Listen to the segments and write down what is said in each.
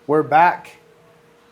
We're back.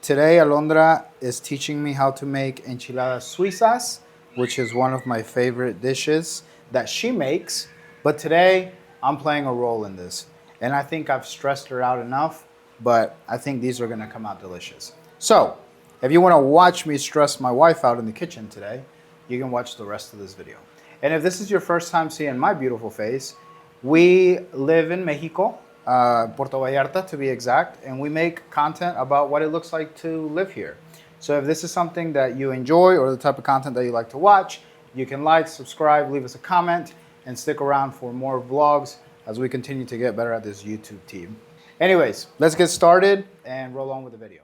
Today, Alondra is teaching me how to make enchiladas Suizas, which is one of my favorite dishes that she makes. But today, I'm playing a role in this. And I think I've stressed her out enough, but I think these are gonna come out delicious. So, if you wanna watch me stress my wife out in the kitchen today, you can watch the rest of this video. And if this is your first time seeing my beautiful face, we live in Mexico, Puerto Vallarta to be exact, and we make content about what it looks like to live here. So if this is something that you enjoy or the type of content that you like to watch, you can like, subscribe, leave us a comment, and stick around for more vlogs as we continue to get better at this YouTube team. Anyways, let's get started and roll on with the video.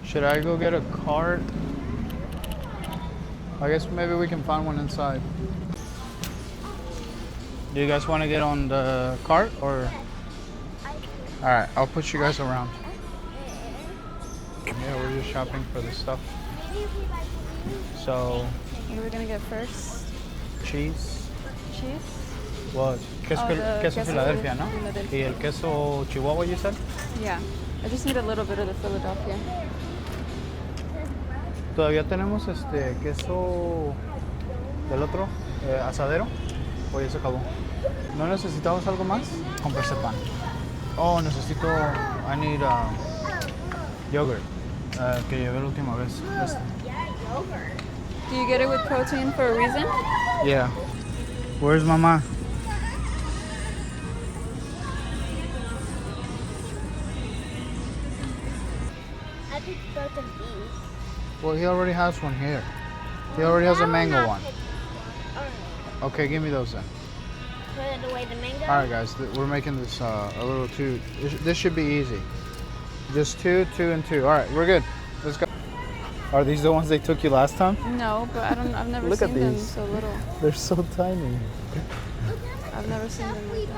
Should I go get a cart? I guess maybe we can find one inside. Do you guys want to get on the cart or? All right, I'll push you guys around. Yeah, we're just shopping for the stuff. So. What are we gonna get first? Cheese. Cheese? What? Queso Philadelphia, ¿no? Philadelphia. Y el queso Chihuahua, you said? Yeah. I just need a little bit of the Philadelphia. Todavía tenemos este queso del otro asadero. O ya se acabó. ¿No necesitamos algo más? Comprarse pan. Oh, necesito. I need yogurt. Que llevé la última vez. Este. Do you get it with protein for a reason? Yeah. Where's Mama? I picked both of these. Well, he already has one here. He already has a mango one. Okay, give me those then. Put it away the mango. All right, guys, we're making this a little too. This should be easy. Just two, and two. All right, we're good. Let's go. Are these the ones they took you last time? No, but I've never Look at seen them these. so little. They're so tiny. I've never seen them like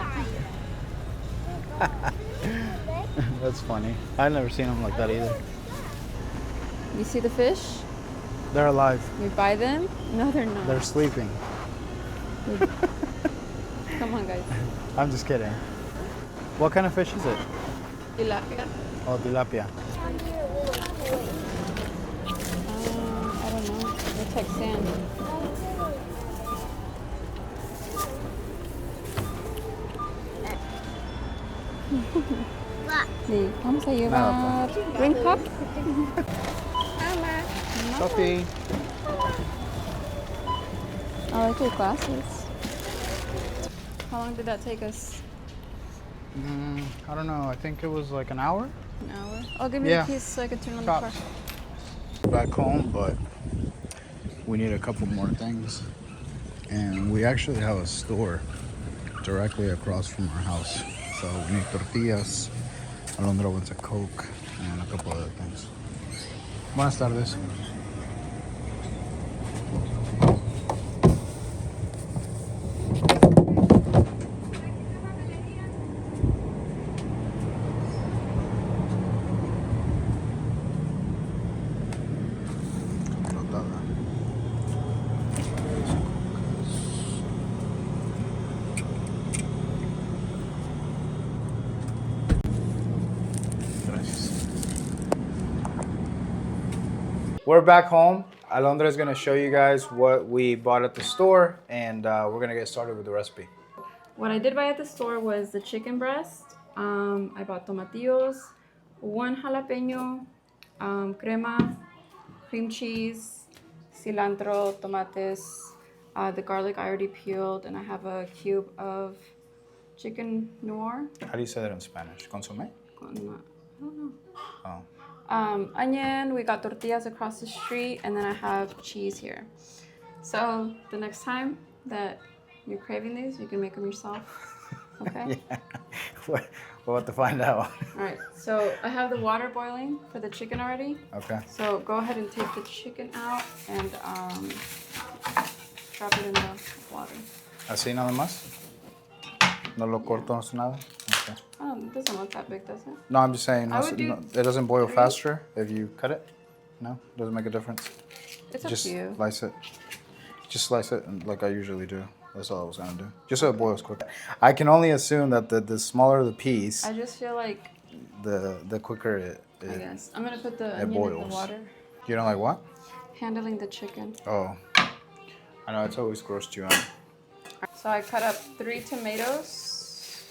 that. That's funny. I've never seen them like that either. You see the fish? They're alive. We buy them? No, they're not. They're sleeping. Come on, guys. I'm just kidding. What kind of fish is it? Tilapia. Oh, tilapia. I don't know. Looks like sand. Sí, vamos a llevar green cup. Mama. Sophie. I like your glasses. How long did that take us? I don't know. I think it was like an hour. An hour? Oh, give me Yeah. the keys so I can turn on Tops. the car. Back home, but we need a couple more things. And we actually have a store directly across from our house. So we need tortillas. Alondra wants a Coke and a couple other things. Buenas tardes. We're back home. Alondra is going to show you guys what we bought at the store, and we're going to get started with the recipe. What I did buy at the store was the chicken breast. I bought tomatillos, one jalapeno, crema, cream cheese, cilantro, tomates, the garlic I already peeled, and I have a cube of chicken noir. How do you say that in Spanish? Consomé? I don't know. Oh. Onion, we got tortillas across the street, and then I have cheese here. So the next time that you're craving these, you can make them yourself. Okay? Yeah. We'll have to find out. All right, so I have the water boiling for the chicken already. Okay. So go ahead and take the chicken out and drop it in the water. ¿Así nada más? No lo corto, no nada? Okay. Oh, it doesn't look that big, does it? No, I'm just saying, I would do it doesn't boil 3. faster if you cut it? No? Doesn't make a difference? It's up Just to you. slice it. Just slice it like I usually do. That's all I was gonna do. Just so it boils quick. I can only assume that the smaller the piece, I just feel like, the quicker I guess. I'm going to put the it onion in the boils. water. You don't like what? Handling the chicken. Oh. I know, it's always grossed you out. So I cut up 3 tomatoes,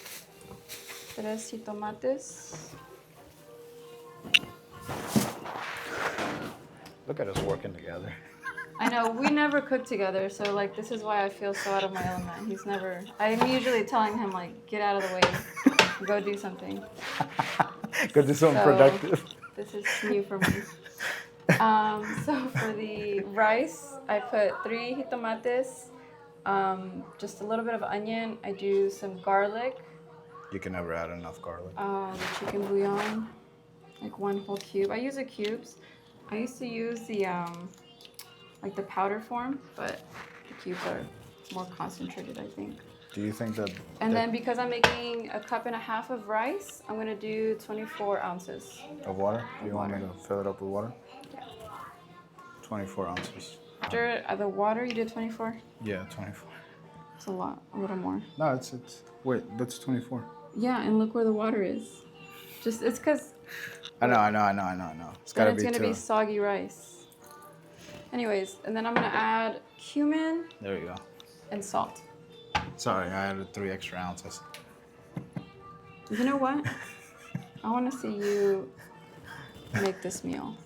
3 jitomates. Look at us working together. I know, we never cook together, so like this is why I feel so out of my element. He's never, I'm usually telling him like, get out of the way, go do something. Go do something So, productive. This is new for me. So for the rice, I put 3 jitomates, just a little bit of onion. I do some garlic, You can never add enough garlic. the chicken bouillon, like 1 whole cube. I use the cubes. I used to use the like the powder form, but the cubes are more concentrated, I think. Do you think that... And then because I'm making 1.5 cups of rice, I'm gonna do 24 ounces. Of water? You want me to fill it up with water? Yeah. 24 ounces. After the water, you did 24? Yeah, 24. It's a lot, a little more. No, it's wait, that's 24. Yeah, and look where the water is. Just, it's because I know. It's gotta be gonna two. be soggy rice. Anyways, and then I'm gonna add cumin There you go. and salt. Sorry, I added 3 extra ounces. You know what? I want to see you make this meal.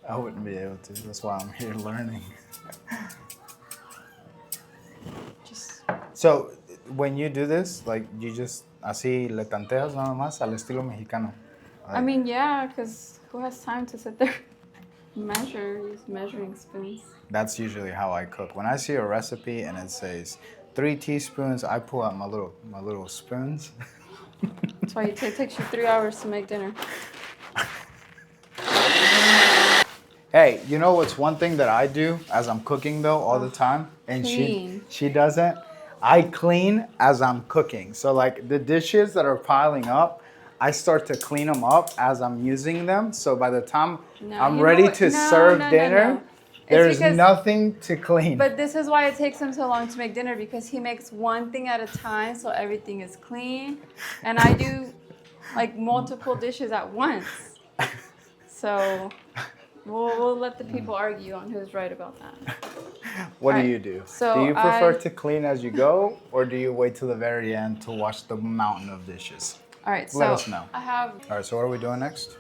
I wouldn't be able to. That's why I'm here learning. Just So, when you do this, like, you just así le tanteas nada más al estilo mexicano. I mean, yeah, because who has time to sit there measure, use measuring spoons? That's usually how I cook. When I see a recipe and it says 3 teaspoons, I pull out my little spoons. That's why it takes you 3 hours to make dinner. Hey, you know what's one thing that I do as I'm cooking though all the time, and Clean. she doesn't. I clean as I'm cooking. So like the dishes that are piling up, I start to clean them up as I'm using them. So by the time No, I'm you know ready what? to No, serve no, dinner, no. there's because- nothing to clean. But this is why it takes him so long to make dinner, because he makes one thing at a time, so everything is clean. And I do like multiple dishes at once. So we'll let the people argue on who's right about that. What do Alright, you do? so Do you prefer I- to clean as you go, or do you wait till the very end to wash the mountain of dishes? All right, so Let us know. I have. All right, so what are we doing next?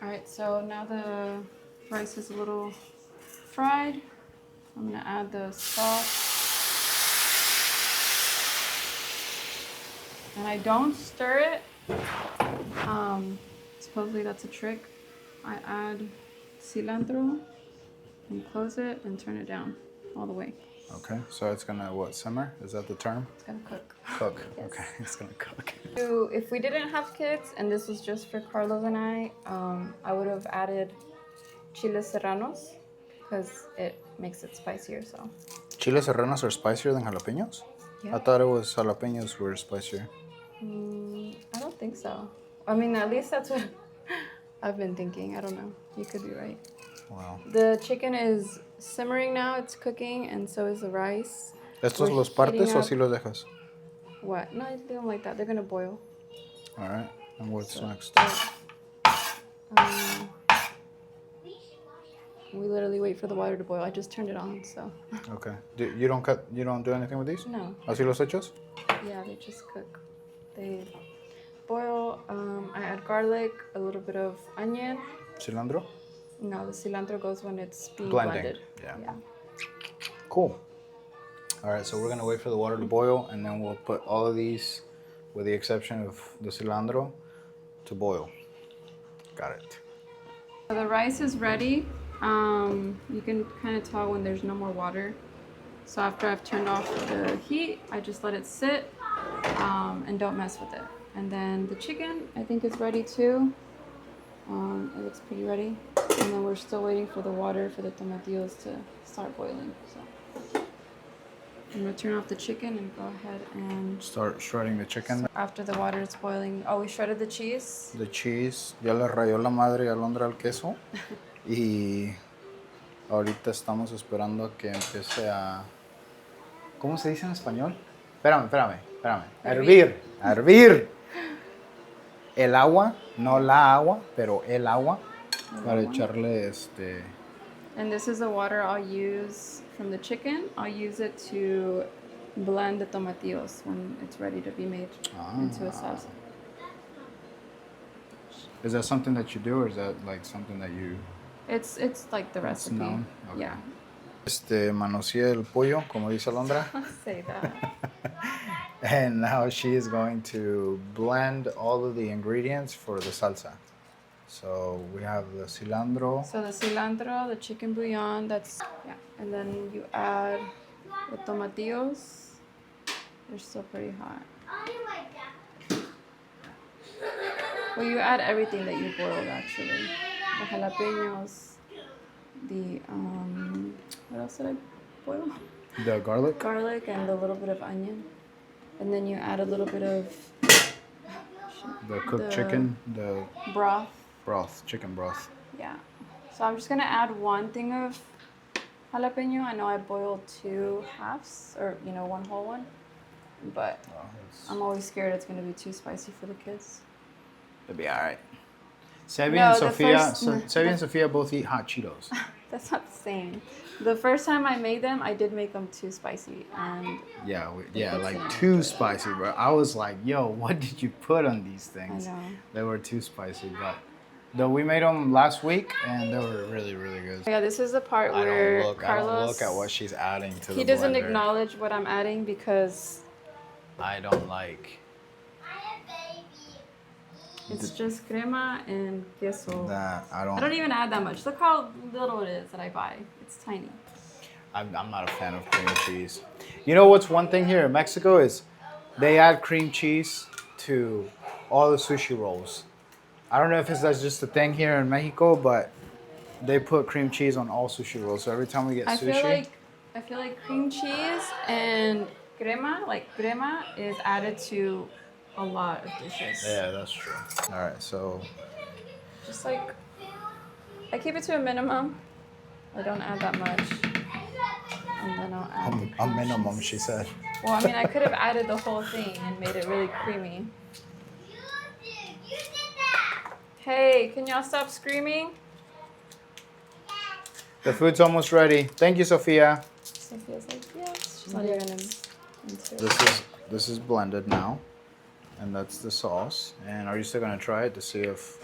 All right, so now the rice is a little fried. I'm gonna add the sauce. And I don't stir it. Supposedly that's a trick. I add cilantro and close it and turn it down all the way. Okay, so it's gonna what, simmer? Is that the term? It's gonna cook. Cook. Okay, it's gonna cook. If we didn't have kids and this was just for Carlos and I would have added chiles serranos because it makes it spicier. So Chiles serranos are spicier than jalapenos? Yeah. I thought it was jalapenos were spicier. I don't think so. I mean, at least that's what I've been thinking. I don't know. You could be right. Wow. The chicken is simmering now. It's cooking, and so is the rice. ¿Estos We're los partes heating o up- así los dejas? What? No, they don't like that. They're gonna boil. All right, and what's next? We literally wait for the water to boil. I just turned it on, so. Okay. You don't do anything with these? No. ¿Así los hechos? Yeah, they just cook. They boil. I add garlic, a little bit of onion. Cilantro? No, the cilantro goes when it's being Blending, blended. yeah. Cool. All right, so we're gonna wait for the water to boil, and then we'll put all of these, with the exception of the cilantro, to boil. Got it. So the rice is ready. You can kind of tell when there's no more water. So after I've turned off the heat, I just let it sit and don't mess with it. And then the chicken, I think is ready too. It looks pretty ready. And then we're still waiting for the water for the tomatillos to start boiling. So I'm gonna turn off the chicken and go ahead and Start shredding the chicken. after the water is boiling. Oh, we shredded the cheese. The cheese. Ya le rayó la madre a Alondra al queso. Y ahorita estamos esperando a que empiece a... ¿Cómo se dice en español? Espérame. Hervir. Hervir. El agua, no la agua, pero el agua. Para echarle este... And this is the water I'll use from the chicken. I'll use it to blend the tomatillos when it's ready to be made into a salsa. Is that something that you do, or is that like something that you... It's like the recipe. known? Okay. Yeah. Manoseé el pollo, como dice Alondra. Say that. And now she is going to blend all of the ingredients for the salsa. So we have the cilantro. So the cilantro, the chicken bouillon, and then you add the tomatillos. They're still pretty hot. Well, you add everything that you boiled actually. The jalapenos, the what else did I boil? The garlic. Garlic and a little bit of onion. And then you add a little bit of The cooked chicken. The broth. chicken broth. Yeah. So I'm just gonna add one thing of jalapeno. I know I boiled 2 halves, or one whole one, but I'm always scared it's gonna be too spicy for the kids. It'll be all right. Sebi and Sophia both eat hot Cheetos. That's not the same. The first time I made them, I did make them too spicy, and like too spicy, bro. I was like, yo, what did you put on these things? I know. They were too spicy, but though we made them last week and they were really, really good. Yeah, this is the part where I don't look at what she's adding to the blender. He doesn't acknowledge what I'm adding because I don't like. It's just crema and queso. I don't even add that much. Look how little it is that I buy. It's tiny. I'm not a fan of cream cheese. You know what's one thing here in Mexico is they add cream cheese to all the sushi rolls. I don't know if that's just a thing here in Mexico, but they put cream cheese on all sushi rolls. So every time we get sushi, I feel like cream cheese and crema is added to a lot of dishes. Yeah, that's true. All right, so just like I keep it to a minimum. I don't add that much, and then I'll add a minimum, she said. Well, I mean, I could have added the whole thing and made it really creamy. Hey, can y'all stop screaming? The food's almost ready. Thank you, Sophia. Sophia's like, yes. She's not even into it. This is blended now. And that's the sauce. And are you still gonna try it to see if...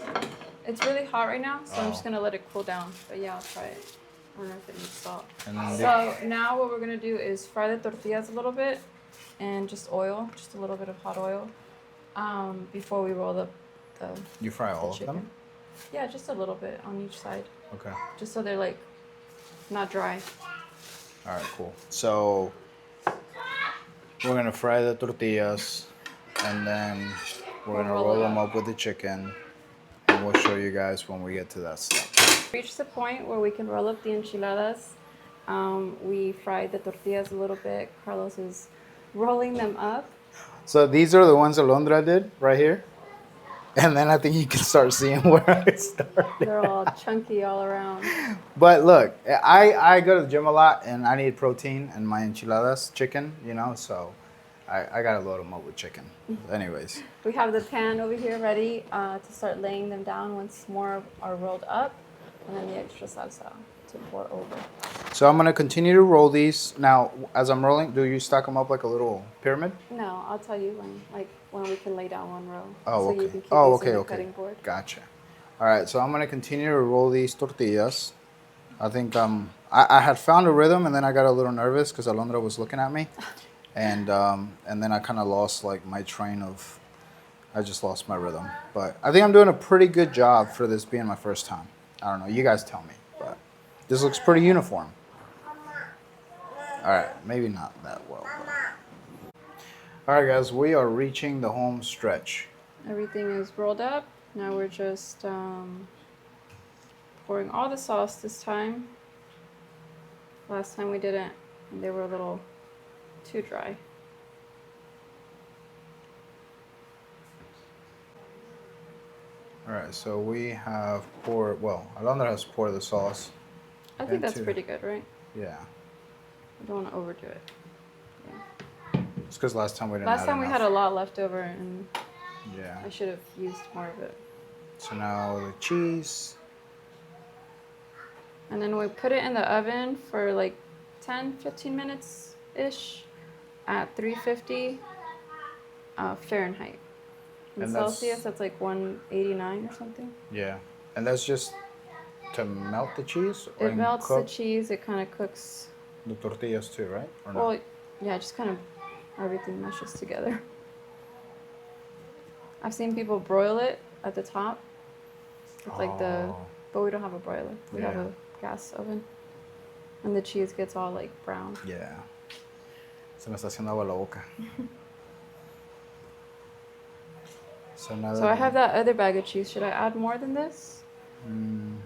It's really hot right now, so I'm just gonna let it cool down. But yeah, I'll try it. I don't know if it needs salt. So now what we're gonna do is fry the tortillas a little bit and just oil, just a little bit of hot oil, before we roll the You fry all of chicken. them? Yeah, just a little bit on each side. Okay. Just so they're like not dry. All right, cool. So we're gonna fry the tortillas. And then we're going to roll them up with the chicken. And we'll show you guys when we get to that step. Reach the point where we can roll up the enchiladas. We fried the tortillas a little bit. Carlos is rolling them up. So these are the ones Alondra did right here. And then I think you can start seeing where I started. They're all chunky all around. But look, I go to the gym a lot and I need protein in my enchiladas chicken, so... I gotta load them up with chicken. Anyways. We have the pan over here ready to start laying them down once more are rolled up. And then the extra salsa to pour over. So I'm gonna continue to roll these. Now, as I'm rolling, do you stack them up like a little pyramid? No, I'll tell you when we can lay down one row. Oh, so okay. You can keep these on the cutting board. Gotcha. All right, so I'm gonna continue to roll these tortillas. I think I had found a rhythm and then I got a little nervous because Alondra was looking at me. And then I kind of lost my train of, I just lost my rhythm. But I think I'm doing a pretty good job for this being my first time. I don't know, you guys tell me, but this looks pretty uniform. All right, maybe not that well. But. All right, guys, we are reaching the home stretch. Everything is rolled up. Now we're just pouring all the sauce this time. Last time we didn't, and they were a little too dry. All right, so we have poured, well, Alondra has poured the sauce. I think that's into- pretty good, right? Yeah. I don't want to overdo it. It's because last time we didn't Last add time we enough. had a lot left over, and Yeah. I should have used more of it. So now the cheese. And then we put it in the oven for like 10-15 minutes ish at 350 Fahrenheit. In And that's- Celsius, that's like 189 or something. Yeah. And that's just to melt the cheese? Or It melts the cook cheese. It kind of cooks. the tortillas too, right? Or no? Well, yeah, just kind of everything meshes together. I've seen people broil it at the top. It's like the, Oh. but we don't have a broiler. We have Yeah. a gas oven. And the cheese gets all like brown. Yeah. Se me está haciendo agua la boca. So now So I have that other bag of cheese. Should I add more than this? Mm,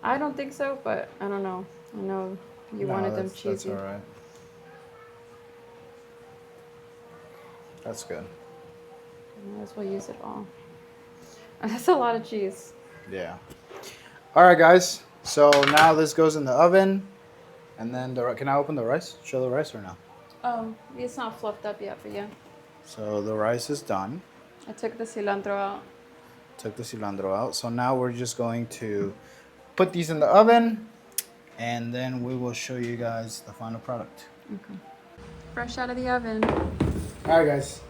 I don't think so, but I don't know. I know you no, wanted them that's cheesy. all right. That's good. Might as well use it all. That's a lot of cheese. Yeah. All right, guys. So now this goes in the oven, and then can I open the rice? Show the rice or no? Oh, it's not fluffed up yet, but yeah. So the rice is done. I took the cilantro out. Took the cilantro out. So now we're just going to put these in the oven, and then we will show you guys the final product. Okay. Fresh out of the oven. All right, guys.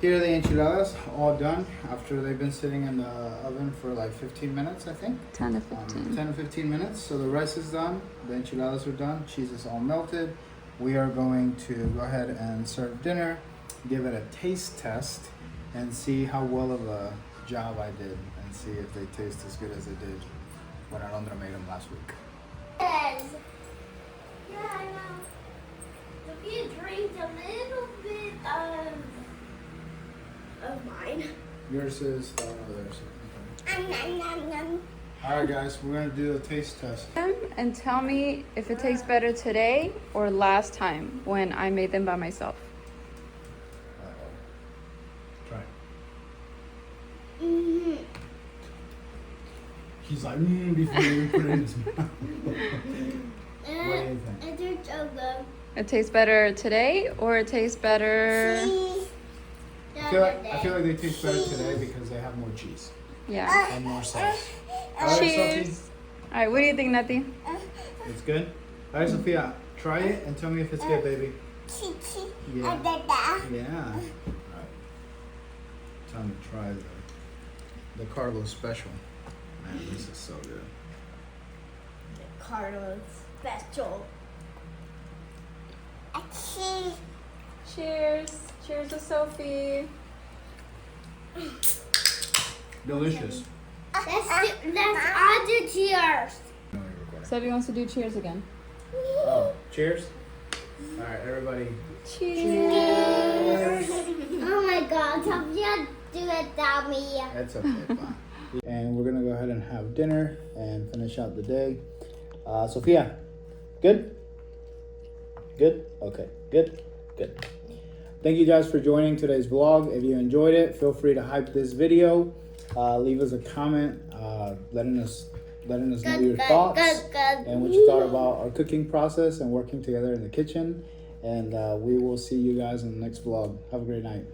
Here are the enchiladas, all done after they've been sitting in the oven for like 15 minutes, I think. 10 to 15. 10 to 15 minutes. So the rice is done, the enchiladas are done, cheese is all melted. We are going to go ahead and serve dinner, give it a taste test, and see how well of a job I did, and see if they taste as good as they did when Alondra made them last week. Yes. Yeah, I know. Sophia drinks a little bit of mine. Yours is down over there. So. Nom, nom, nom. All right, guys, we're gonna do a taste test. And tell me if it tastes better today or last time when I made them by myself. Try. Mm-hmm. He's like, before you put it in his mouth. What do you think? It tastes so good. It tastes better today or it tastes better. Cheese. I feel like they taste better today because they have more cheese Yeah. and more sauce. All right, Cheers. All right, what do you think, Nati? Sophie? It's good? All right, Sophia, try it and tell me if it's good, baby. Yeah. Yeah. All right. Time to try the Carlos special. Man, this is so good. Carlos special. Cheese. Cheers. Cheers to Sophie. Delicious. Let's add the cheers. No, you're recording. Sophie wants to do cheers again. Oh, cheers. All right, everybody. Cheers. Oh my God, Sophia, do it without me. That's okay, fine. And we're gonna go ahead and have dinner and finish out the day. Sophia, good? Good? Okay, good, good. Thank you guys for joining today's vlog. If you enjoyed it, feel free to hype this video. Leave us a comment, letting us know your thoughts and what you thought about our cooking process and working together in the kitchen. And we will see you guys in the next vlog. Have a great night.